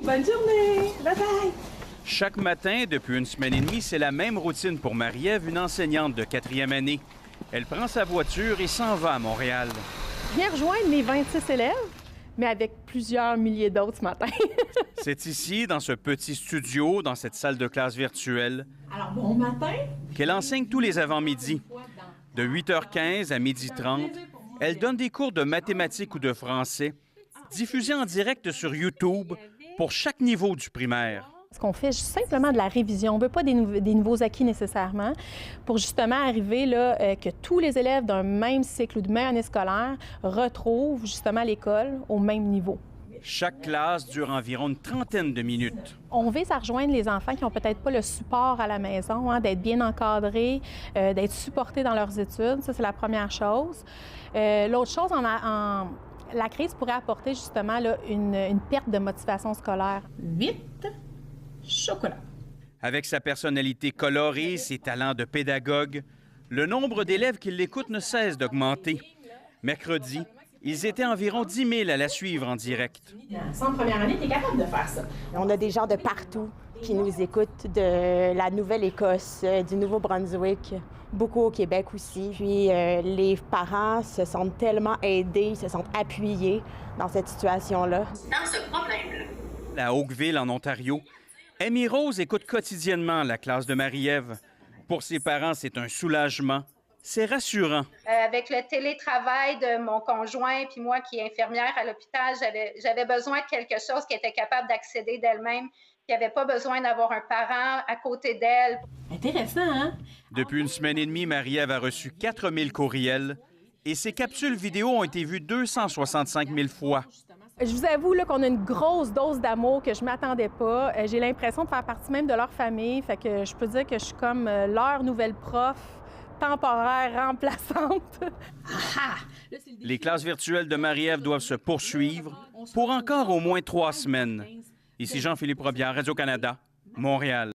Bonne journée! Bye-bye! Chaque matin, depuis une semaine et demie, c'est la même routine pour Marie-Ève, une enseignante de 4e année. Elle prend sa voiture et s'en va à Montréal. Je viens rejoindre mes 26 élèves, mais avec plusieurs milliers d'autres ce matin. C'est ici, dans ce petit studio, dans cette salle de classe virtuelle, Alors, bon matin! qu'elle enseigne tous les avant-midi. De 8h15 à 12h30, elle donne des cours de mathématiques ou de français, diffusés en direct sur YouTube pour chaque niveau du primaire. Ce qu'on fait, simplement de la révision. On ne veut pas des nouveaux acquis nécessairement, pour justement arriver là, que tous les élèves d'un même cycle ou de même année scolaire retrouvent justement l'école au même niveau. Chaque classe dure environ une trentaine de minutes. On vise à rejoindre les enfants qui n'ont peut-être pas le support à la maison, d'être bien encadrés, d'être supportés dans leurs études. Ça, c'est la première chose. L'autre chose, la crise pourrait apporter justement là, une perte de motivation scolaire. 8 chocolat. Avec sa personnalité colorée, ses talents de pédagogue, le nombre d'élèves qui l'écoutent ne cesse d'augmenter. Mercredi, ils étaient environ 10 000 à la suivre en direct. Sans première année, tu es capable de faire ça. On a des gens de partout qui nous écoutent, de la Nouvelle-Écosse, du Nouveau-Brunswick, beaucoup au Québec aussi. Puis les parents se sentent tellement aidés, se sentent appuyés dans cette situation-là. Dans ce problème-là. À Oakville, en Ontario, Amy Rose écoute quotidiennement la classe de Marie-Ève. Pour ses parents, c'est un soulagement. C'est rassurant. Avec le télétravail de mon conjoint puis moi qui est infirmière à l'hôpital, j'avais besoin de quelque chose qui était capable d'accéder d'elle-même, qui n'avait pas besoin d'avoir un parent à côté d'elle. Intéressant, hein? Depuis une semaine et demie, Marie-Ève a reçu 4000 courriels et ses capsules vidéo ont été vues 265 000 fois. Je vous avoue là, qu'on a une grosse dose d'amour que je ne m'attendais pas. J'ai l'impression de faire partie même de leur famille. Fait que je peux dire que je suis comme leur nouvelle prof temporaire remplaçante. Les classes virtuelles de Marie-Ève doivent se poursuivre pour encore au moins 3 semaines. Ici Jean-Philippe Robillard, Radio-Canada, Montréal.